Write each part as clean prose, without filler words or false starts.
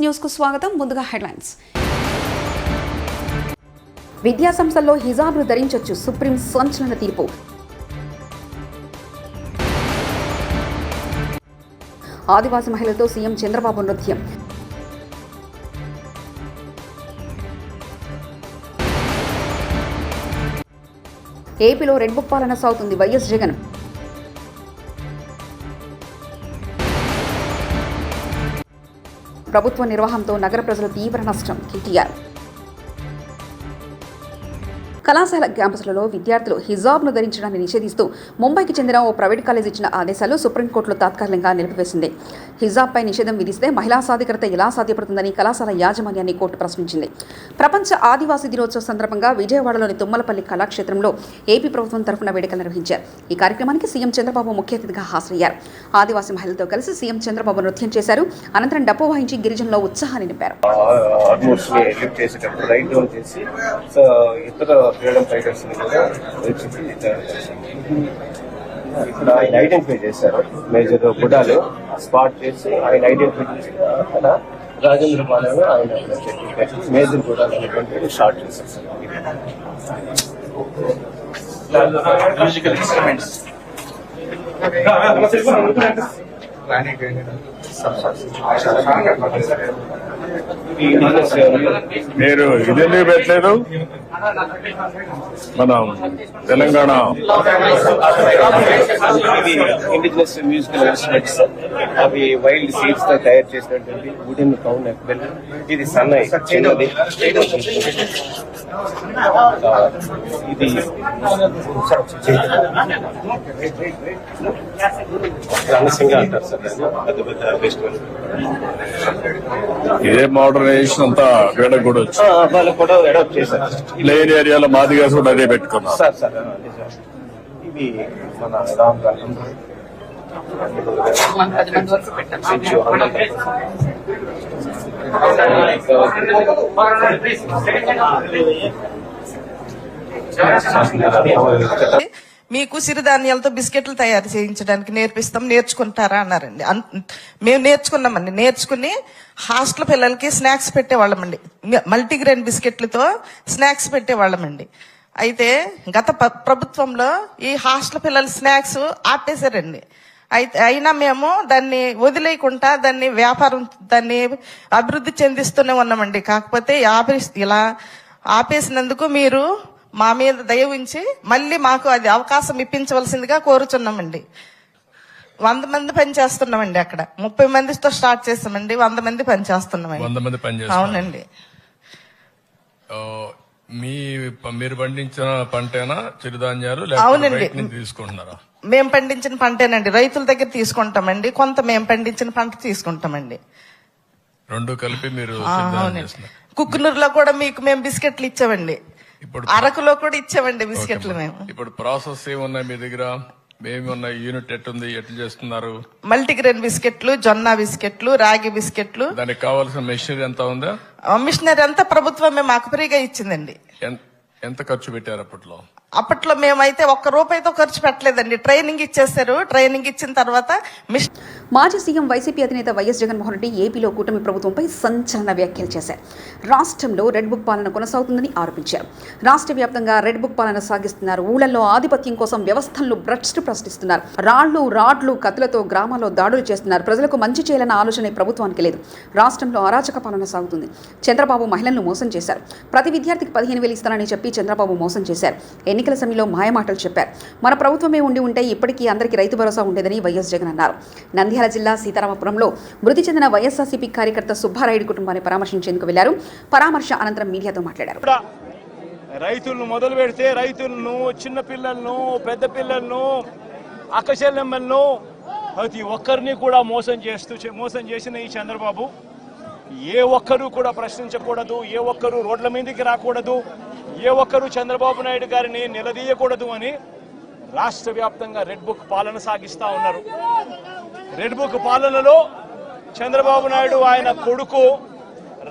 News కు స్వాగతం. ముందుగా హెడ్లైన్స్. విద్యా సంస్థల్లో హిజాబ్ను ధరించొచ్చు, సుప్రీం సంచలన తీర్పు. ఆదివాసీ మహిళలతో సీఎం చంద్రబాబు నృత్యం. ఏపీలో రెడ్ బుక్ పాలన సాగుతుంది, వైఎస్ జగన్. ప్రభుత్వ నిర్వహణతో నగర ప్రజలు తీవ్ర నష్టం, కేటీఆర్. కళాశాల క్యాంపస్లలో విద్యార్థులు హిజాబ్ను ధరించడాన్ని నిషేధిస్తూ ముంబైకి చెందిన ఓ ప్రైవేట్ కాలేజ్ ఇచ్చిన ఆదేశాలు సుప్రీంకోర్టులో తాత్కాలికంగా నిలిపివేసింది. హిజాబ్పై నిషేధం విధిస్తే మహిళా సాధికారత ఎలా సాధ్యపడుతుందని కళాశాల యాజమాన్యాన్ని కోర్టు ప్రశ్నించింది. ప్రపంచ ఆదివాసీ దినోత్సవం సందర్భంగా విజయవాడలోని తుమ్మలపల్లి కళాక్షేత్రంలో ఏపీ ప్రభుత్వం తరఫున వేడుకలు నిర్వహించారు. ఈ కార్యక్రమానికి సీఎం చంద్రబాబు ముఖ్య అతిథిగా హాజరయ్యారు. ఆదివాసీ మహిళలతో కలిసి సీఎం చంద్రబాబు నృత్యం చేశారు. అనంతరం డప్పు వాయించి గిరిజనుల్లో ఉత్సాహాన్ని నింపారు. ఫ్రీడమ్ ఫైటర్స్ కూడా ఇక్కడ ఆయన ఐడెంటిఫై చేశారు. మేజర్ గుడాలు స్పాట్ చేసి ఆయన ఐడెంటిఫై చేసి అక్కడ రాజేంద్ర పాలెంలో ఆయన మేజర్ గుడాలు అనేటువంటి షార్ట్ చేశారు. మ్యూజికల్ ఇన్స్ట్రుమెంట్స్ మీరు ఇదేందుకు పెట్టలేదు? మనం తెలంగాణ ఇండిజినస్ మ్యూజికల్ ఇన్స్ట్రుమెంట్స్, అవి వైల్డ్ సీడ్స్ తో తయారు చేసినటువంటి వుడెన్ కౌన్ ఎక్బెల్. ఇది సన్నై చిన్నది, ఇది రణసింగ అంటారు సార్. పెద్ద పెద్ద ఫెస్టివల్ ఇదే మోడర్నైజేషన్ అంతా వేడకు కూడా వచ్చి వాళ్ళు కూడా అడాప్ట్ చేశారు. ప్లేన్ ఏరియాలో మాదిగా కూడా అదే పెట్టుకున్నారు సార్. ఇవి మన రామ్ గారు మీకు సిరిధాన్యాలతో బిస్కెట్లు తయారు చేయించడానికి నేర్పిస్తాం, నేర్చుకుంటారా అన్నారండి. మేము నేర్చుకున్నామండి. నేర్చుకుని హాస్టల్ పిల్లలకి స్నాక్స్ పెట్టేవాళ్ళమండి. మల్టీగ్రెయిన్ బిస్కెట్లతో స్నాక్స్ పెట్టేవాళ్ళమండి. అయితే గత ప్రభుత్వంలో ఈ హాస్టల్ పిల్లల స్నాక్స్ ఆపేశారండి. అయితే అయినా మేము దాన్ని వదిలేయకుండా దాన్ని అభివృద్ధి చెందిస్తూనే ఉన్నామండి. కాకపోతే ఇలా ఆపేసినందుకు మీరు మా మీద దయ ఉంచి మళ్ళీ మాకు అది అవకాశం ఇప్పించవలసిందిగా కోరుచున్నామండి. 100 మంది పనిచేస్తున్నామండి. అక్కడ 30 మందితో స్టార్ట్ చేస్తామండి. 100 మంది పనిచేస్తున్నామండి. అవునండి. మీరు పండించిన పంటేనా చిరుధాన్యాలు? అవునండి, తీసుకుంటున్నారా? మేము పండించిన పంటేనండి. రైతుల దగ్గర తీసుకుంటామండి, కొంత మేము పండించిన పంట తీసుకుంటామండి. రెండు కలిపి మీరు? కుక్కునూరులో కూడా మీకు మేము బిస్కెట్లు ఇచ్చామండి. ఇప్పుడు అరకులో కూడా ఇచ్చామండి బిస్కెట్లు మేము. ఇప్పుడు ప్రాసెస్ ఏమున్నాయి మీ దగ్గర? మేమున్న యూనిట్ ఎట్టుంది, ఎట్లా చేస్తున్నారు? మల్టీగ్రెయిన్ బిస్కెట్లు, జొన్న బిస్కెట్లు, రాగి బిస్కెట్లు. దానికి కావాల్సిన మెషినరీ ఎంత ఉందా? మిషనరీ అంతా ప్రభుత్వమే మాకు ఫ్రీగా ఇచ్చిందండి. ఎంత ఖర్చు పెట్టారు అప్పట్లో? అప్పట్లో మేమైతే ₹1 ఖర్చు పెట్టలేదండి. ట్రైనింగ్ ఇచ్చేసారు. ట్రైనింగ్ ఇచ్చిన తర్వాత మాజీ సీఎం వైసీపీ అధినేత వైఎస్ జగన్మోహన్ రెడ్డి ఏపీలో కూటమి ప్రభుత్వంపై సంచలన వ్యాఖ్యలు చేశారు. రాష్ట్రంలో రెడ్ బుక్ పాలన కొనసాగుతుందని ఆరోపించారు. రాష్ట్ర వ్యాప్తంగా రెడ్ బుక్ పాలన సాగిస్తున్నారు. ఊళ్ళల్లో ఆధిపత్యం కోసం వ్యవస్థలను భ్రష్టు ప్రశ్నిస్తున్నారు. రాడ్లు కత్తులతో గ్రామాల్లో దాడులు చేస్తున్నారు. ప్రజలకు మంచి చేయాలన్న ఆలోచన ప్రభుత్వానికి లేదు. రాష్ట్రంలో అరాచక పాలన సాగుతుంది. చంద్రబాబు మహిళలను మోసం చేశారు. ప్రతి విద్యార్థికి 15,000 ఇస్తానని చెప్పి చంద్రబాబు మోసం చేశారు. ఎన్నికల సమయంలో మాయమాటలు చెప్పారు. మన ప్రభుత్వమే ఉంటే ఇప్పటికీ అందరికీ రైతు భరోసా ఉండేదని వైఎస్ జగన్ అన్నారు. నంద్యాల జిల్లా సీతారామపురంలో మృతి చెందిన వైఎస్ఆర్సీపీ కార్యకర్త సుబ్బారాయుడు కుటుంబాన్ని పరామర్శించేందుకు వెళ్లారు. పరామర్శ అనంతరం మీడియాతో మాట్లాడారు. రైతులను మొదలు పెడితే రైతులను, చిన్న పిల్లలను, పెద్ద పిల్లలను, అక్కచెల్లెమ్మలను ప్రతి ఒక్కరిని కూడా మోసం చేసిన ఈ చంద్రబాబు ఏ ఒక్కరూ కూడా ప్రశ్నించకూడదు, ఏ ఒక్కరూ రోడ్ల మీదకి రాకూడదు, ఏ ఒక్కరూ చంద్రబాబు నాయుడు గారిని నిలదీయకూడదు అని రాష్ట్ర వ్యాప్తంగా రెడ్ బుక్ పాలన సాగిస్తా ఉన్నారు. రెడ్ బుక్ పాలనలో చంద్రబాబు నాయుడు ఆయన కొడుకు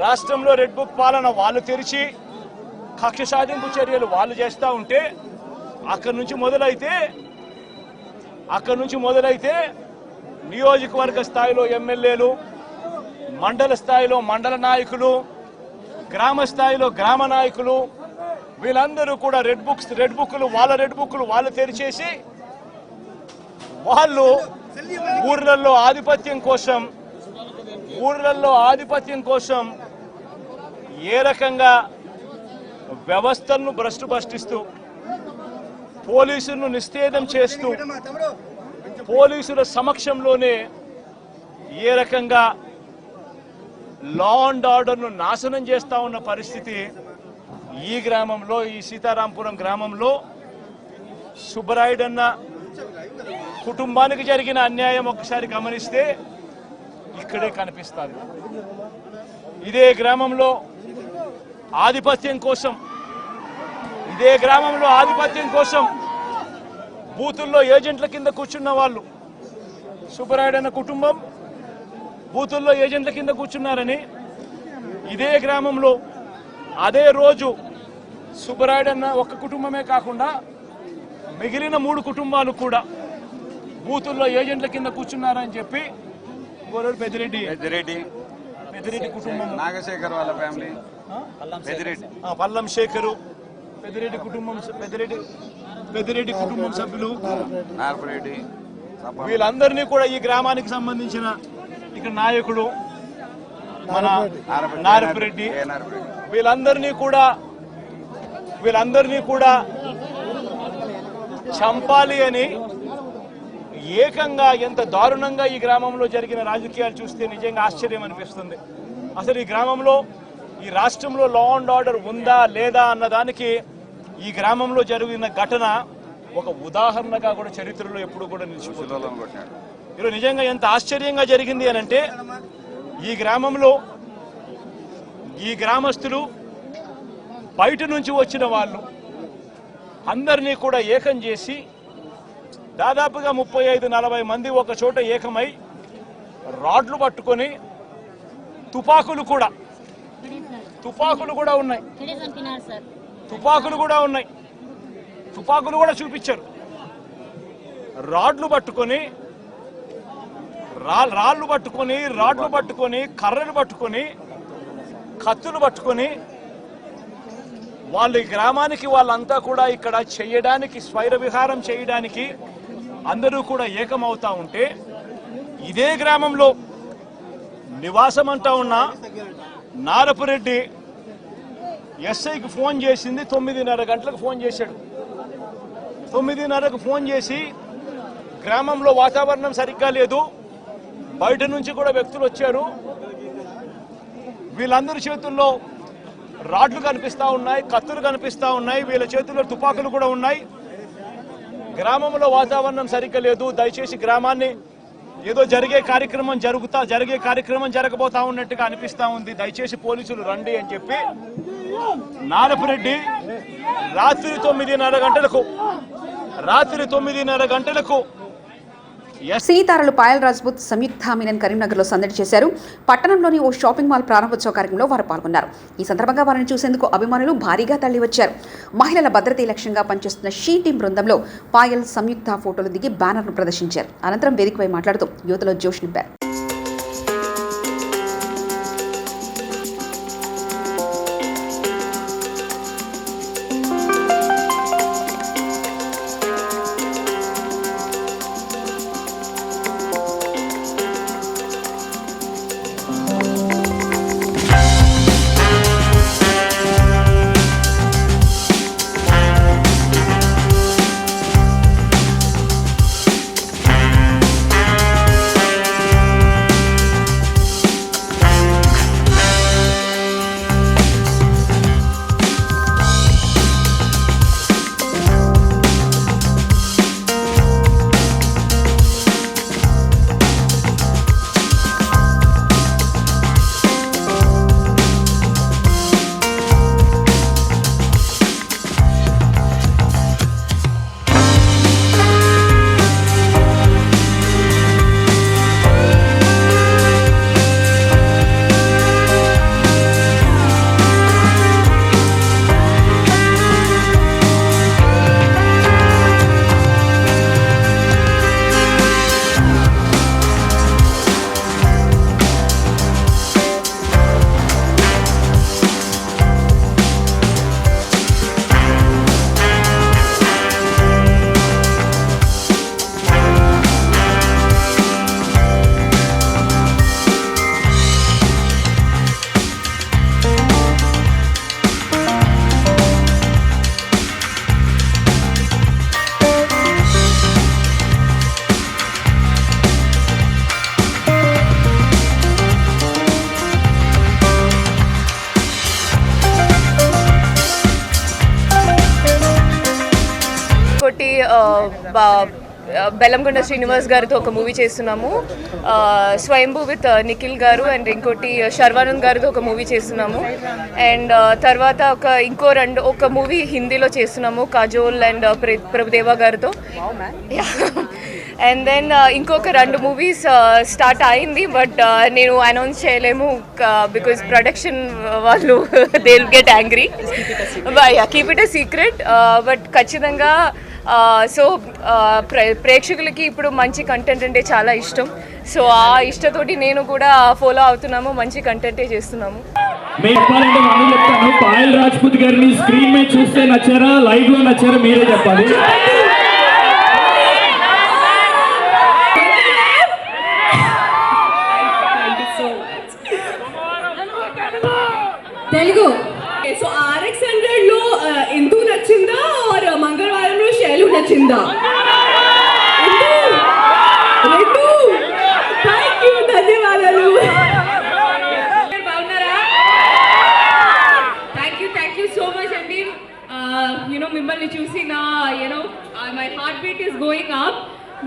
రాష్ట్రంలో రెడ్ బుక్ పాలన వాళ్ళు తెరిచి కక్ష సాధింపు చర్యలు వాళ్ళు చేస్తూ ఉంటే అక్కడి నుంచి మొదలైతే నియోజకవర్గ స్థాయిలో ఎమ్మెల్యేలు, మండల స్థాయిలో మండల నాయకులు, గ్రామ స్థాయిలో గ్రామ నాయకులు, వీళ్ళందరూ కూడా రెడ్ బుక్లు వాళ్ళు తెరిచేసి వాళ్ళు ఊర్లలో ఆధిపత్యం కోసం ఏ రకంగా వ్యవస్థలను భ్రష్టిస్తూ పోలీసులను నిస్తేదం చేస్తూ పోలీసుల సమక్షంలోనే ఏ రకంగా లా అండ్ ఆర్డర్ను నాశనం చేస్తా ఉన్న పరిస్థితి ఈ గ్రామంలో, ఈ సీతారాంపురం గ్రామంలో సుబ్బరాయుడన్న కుటుంబానికి జరిగిన అన్యాయం ఒకసారి గమనిస్తే ఇక్కడే కనిపిస్తుంది. ఇదే గ్రామంలో ఆధిపత్యం కోసం బూతుల్లో ఏజెంట్ల కింద కూర్చున్న వాళ్ళు, సుబ్బరాయుడన్న కుటుంబం బూతుల్లో ఏజెంట్ల కింద కూర్చున్నారని ఇదే గ్రామంలో అదే రోజు సుబ్బరాయుడన్న ఒక్క కుటుంబమే కాకుండా మిగిలిన 3 కుటుంబాలు కూడా బూతుల్లో ఏజెంట్ల కింద కూర్చున్నారని చెప్పి పెద్దిరెడ్డి కుటుంబం, నాగశేఖర్ వాళ్ళ ఫ్యామిలీ, పల్లం శేఖరు, పెద్దిరెడ్డి కుటుంబం సభ్యులు, నార్పరెడ్డి, వీళ్ళందరినీ కూడా ఈ గ్రామానికి సంబంధించిన ఇక్కడ నాయకుడు మన నారపరెడ్డి, వీళ్ళందరినీ కూడా చంపాలి అని ఏకంగా ఎంత దారుణంగా ఈ గ్రామంలో జరిగిన రాజకీయాలు చూస్తే నిజంగా ఆశ్చర్యం అనిపిస్తుంది. అసలు ఈ గ్రామంలో, ఈ రాష్ట్రంలో లా అండ్ ఆర్డర్ ఉందా లేదా అన్నదానికి ఈ గ్రామంలో జరిగిన ఘటన ఒక ఉదాహరణగా కూడా చరిత్రలో ఎప్పుడు కూడా నిలిచిపోతుంది. ఈరోజు నిజంగా ఎంత ఆశ్చర్యంగా జరిగింది అని అంటే ఈ గ్రామంలో ఈ గ్రామస్తులు బయట నుంచి వచ్చిన వాళ్ళు అందరినీ కూడా ఏకం చేసి దాదాపుగా 35-40 మంది ఒక చోట ఏకమై రాడ్లు పట్టుకొని తుపాకులు కూడా ఉన్నాయి, తుపాకులు కూడా చూపించారు. రాడ్లు పట్టుకొని కర్రలు పట్టుకొని కత్తులు పట్టుకొని వాళ్ళ గ్రామానికి వాళ్ళంతా కూడా ఇక్కడ చేయడానికి, స్వైర విహారం చేయడానికి అందరూ కూడా ఏకమవుతా ఉంటే ఇదే గ్రామంలో నివాసం అంటా ఉన్న నారపురెడ్డి ఎస్ఐకి ఫోన్ చేసింది 9:30 గంటలకు ఫోన్ చేశాడు. 9:30కు ఫోన్ చేసి గ్రామంలో వాతావరణం సరిగ్గా లేదు, బయట నుంచి కూడా వ్యక్తులు వచ్చారు, వీళ్ళందరి చేతుల్లో రాడ్లు కనిపిస్తా ఉన్నాయి, కత్తులు కనిపిస్తా ఉన్నాయి, వీళ్ళ చేతుల్లో తుపాకులు కూడా ఉన్నాయి, గ్రామంలో వాతావరణం సరిగ్గా లేదు, దయచేసి గ్రామాన్ని ఏదో జరిగే కార్యక్రమం జరగబోతా ఉన్నట్టుగా అనిపిస్తా ఉంది, దయచేసి పోలీసులు రండి అని చెప్పి నారపురెడ్డి రాత్రి 9:30 గంటలకు సీతారాలు పాయల్ రాజ్పుత్, సంయుక్త మీనన్ కరీంనగర్లో సందడి చేశారు. పట్టణంలోని ఓ షాపింగ్ మాల్ ప్రారంభోత్సవ కార్యక్రమంలో వారు పాల్గొన్నారు. ఈ సందర్భంగా వారిని చూసేందుకు అభిమానులు భారీగా తరలివచ్చారు. మహిళల భద్రతే లక్ష్యంగా పనిచేస్తున్న షీ టీం బృందంలో పాయల్, సంయుక్త ఫోటోలు దిగి బ్యానర్ను ప్రదర్శించారు. అనంతరం వేదికపై మాట్లాడుతూ యువతలో జోష్ నింపారు. బెల్లంకొండ శ్రీనివాస్ గారితో ఒక మూవీ చేస్తున్నాము, స్వయంభూ విత్ నిఖిల్ గారు, అండ్ ఇంకోటి శర్వానంద్ గారితో ఒక మూవీ చేస్తున్నాము, అండ్ తర్వాత ఒక మూవీ హిందీలో చేస్తున్నాము కాజోల్ అండ్ ప్రభుదేవా గారితో. అండ్ దెన్ ఇంకొక 2 మూవీస్ స్టార్ట్ అయింది, బట్ నేను అనౌన్స్ చేయలేము బికాజ్ ప్రొడక్షన్ వాళ్ళు they will get angry. Keep it a secret. But ఖచ్చితంగా సో ప్రేక్షకులకి ఇప్పుడు మంచి కంటెంట్ అంటే చాలా ఇష్టం. సో ఆ ఇష్టతోటి నేను కూడా ఫాలో అవుతున్నాము, మంచి కంటెంటే చేస్తున్నాము. చెప్పాలంటే మనం చెప్తాను, పాయల్ రాజ్పూత్ గారిని స్క్రీన్ మీద చూస్తే నచ్చారా, లైవ్ లో నచ్చారా మీరే చెప్పాలి. తెలుగు సో RX100 లో ఇందు నచ్చిందా और మంగళవారంలో శైలు నచ్చిందా? థ్యాంక్ యూ, ధన్యవాదాలు. బాగున్నారా? థ్యాంక్ యూ సో మచ్ అండి. యూనో మిమ్మల్ని చూసి నా my heart beat is going up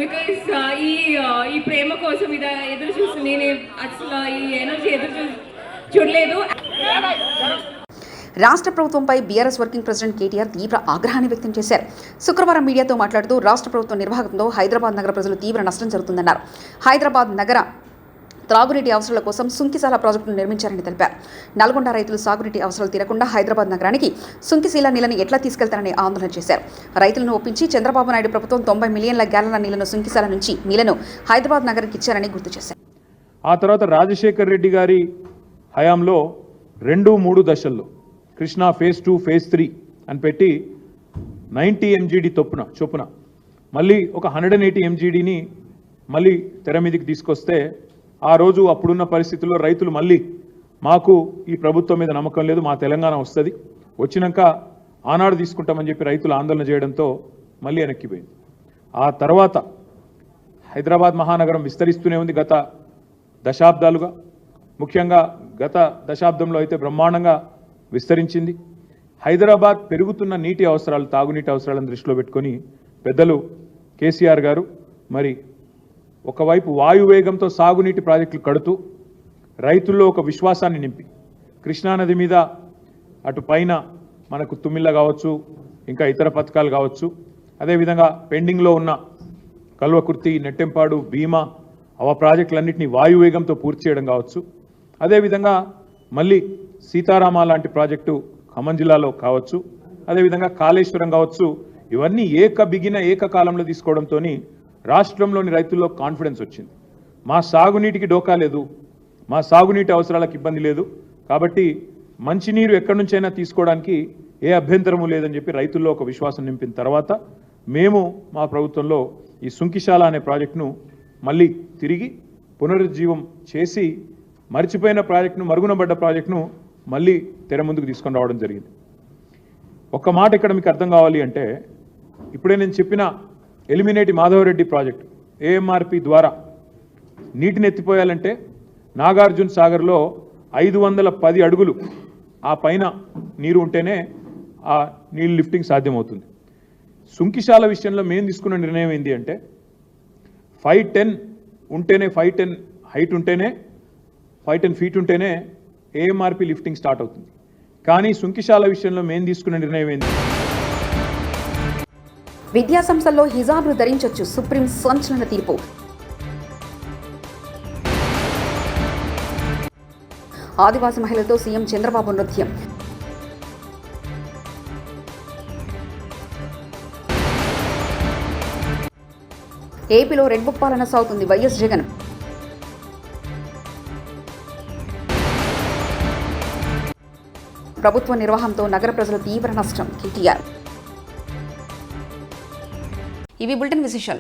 because ఈ ప్రేమ కోసం ఇది ఎదురు చూసి నేను అసలు ఈ ఎనర్జీ చూడలేదు. రాష్ట్ర ప్రభుత్వంపై బీఆర్ఎస్ వర్కింగ్ ప్రెసిడెంట్ కేటీఆర్ తీవ్ర ఆగ్రహాన్ని వ్యక్తం చేశారు. శుక్రవారం మీడియాతో మాట్లాడుతూ రాష్ట్ర ప్రభుత్వం నిర్వాహకంతో హైదరాబాద్ నగర ప్రజలు తీవ్ర నష్టం జరుగుతుందన్నారు. హైదరాబాద్ నగర త్రాగునీటి అవసరాల కోసం సుంకిశాల ప్రాజెక్టును నిర్మించారని తెలిపారు. నల్గొండ రైతులు సాగునీటి అవసరాలు తీరకుండా హైదరాబాద్ నగరానికి సుంకిశీల నీళ్లను ఎట్లా తీసుకెళ్తారని ఆందోళన చేశారు. రైతులను ఒప్పించి చంద్రబాబు నాయుడు ప్రభుత్వం 90 మిలియన్ల గ్యాలన్ల నీళ్లను సుంకిశాల నుంచి నీళ్లను హైదరాబాద్ నగరానికి ఇచ్చారని గుర్తు చేశారు. ఆ తర్వాత రాజశేఖర్ రెడ్డి గారి హయాంలో 2-3 దశల్లో కృష్ణా ఫేజ్ 2, ఫేజ్ 3 అని పెట్టి 90 MGD చొప్పున మళ్ళీ ఒక 180 MGDని మళ్ళీ తెర మీదకి తీసుకొస్తే ఆ రోజు అప్పుడున్న పరిస్థితుల్లో రైతులు మళ్ళీ మాకు ఈ ప్రభుత్వం మీద నమ్మకం లేదు, మా తెలంగాణ వస్తుంది, వచ్చినాక ఆనాడు తీసుకుంటామని చెప్పి రైతులు ఆందోళన చేయడంతో మళ్ళీ వెనక్కిపోయింది. ఆ తర్వాత హైదరాబాద్ మహానగరం విస్తరిస్తూనే ఉంది గత దశాబ్దాలుగా. ముఖ్యంగా గత దశాబ్దంలో అయితే బ్రహ్మాండంగా విస్తరించింది. హైదరాబాద్ పెరుగుతున్న నీటి అవసరాలు, తాగునీటి అవసరాలను దృష్టిలో పెట్టుకొని పెద్దలు కేసీఆర్ గారు మరి ఒకవైపు వాయువేగంతో సాగునీటి ప్రాజెక్టులు కడుతూ రైతుల్లో ఒక విశ్వాసాన్ని నింపి కృష్ణానది మీద అటు పైన మనకు తుమ్మిళ్ళ కావచ్చు, ఇంకా ఇతర పథకాలు కావచ్చు, అదేవిధంగా పెండింగ్లో ఉన్న కల్వకుర్తి, నెట్టెంపాడు, భీమా ప్రాజెక్టులన్నింటినీ వాయువేగంతో పూర్తి చేయడం కావచ్చు, అదేవిధంగా మళ్ళీ సీతారామ లాంటి ప్రాజెక్టు ఖమ్మం జిల్లాలో కావచ్చు, అదేవిధంగా కాళేశ్వరం కావచ్చు, ఇవన్నీ ఏకకాలంలో తీసుకోవడంతో రాష్ట్రంలోని రైతుల్లో కాన్ఫిడెన్స్ వచ్చింది. మా సాగునీటికి డోకా లేదు, మా సాగునీటి అవసరాలకు ఇబ్బంది లేదు, కాబట్టి మంచినీరు ఎక్కడి నుంచైనా తీసుకోవడానికి ఏ అభ్యంతరము లేదని చెప్పి రైతుల్లో ఒక విశ్వాసం నింపిన తర్వాత మేము మా ప్రభుత్వంలో ఈ సుంకిశాల అనే ప్రాజెక్టును మళ్ళీ తిరిగి పునరుజ్జీవం చేసి మర్చిపోయిన ప్రాజెక్టును, మరుగునబడ్డ ప్రాజెక్టును మళ్ళీ తెర ముందుకు తీసుకొని రావడం జరిగింది. ఒక్క మాట ఇక్కడ మీకు అర్థం కావాలి అంటే, ఇప్పుడే నేను చెప్పిన ఎలిమినేటి మాధవరెడ్డి ప్రాజెక్టు AMRP ద్వారా నీటిని ఎత్తిపోయాలంటే నాగార్జున సాగర్లో 510 అడుగులు ఆ పైన నీరు ఉంటేనే ఆ నీళ్ళు లిఫ్టింగ్ సాధ్యమవుతుంది. సుంకిశాల విషయంలో మేము తీసుకున్న నిర్ణయం ఏంటి అంటే 510 ఉంటేనే, 510 హైట్ ఉంటేనే, 510 ఫీట్ ఉంటేనే AMRP లిఫ్టింగ్ స్టార్ట్ అవుతుంది. కానీ సుంకిశాల విషయంలో మేము తీసుకున్న నిర్ణయం ఏంటి? విద్యా సంస్థల్లో హిజాబ్ను ధరించొచ్చు, సుప్రీం సంచలన తీర్పు. ఆదివాసీ మహిళలతో సీఎం చంద్రబాబు నృత్యం. ఏపీలో రెడ్ బుక్ పాలన సాగుతుంది, వైఎస్ జగన్. ప్రభుత్వ నిర్వహణతో నగర ప్రజల తీవ్ర నష్టం, కేటీఆర్. ఇవి బులెటిన్ విశేషాలు.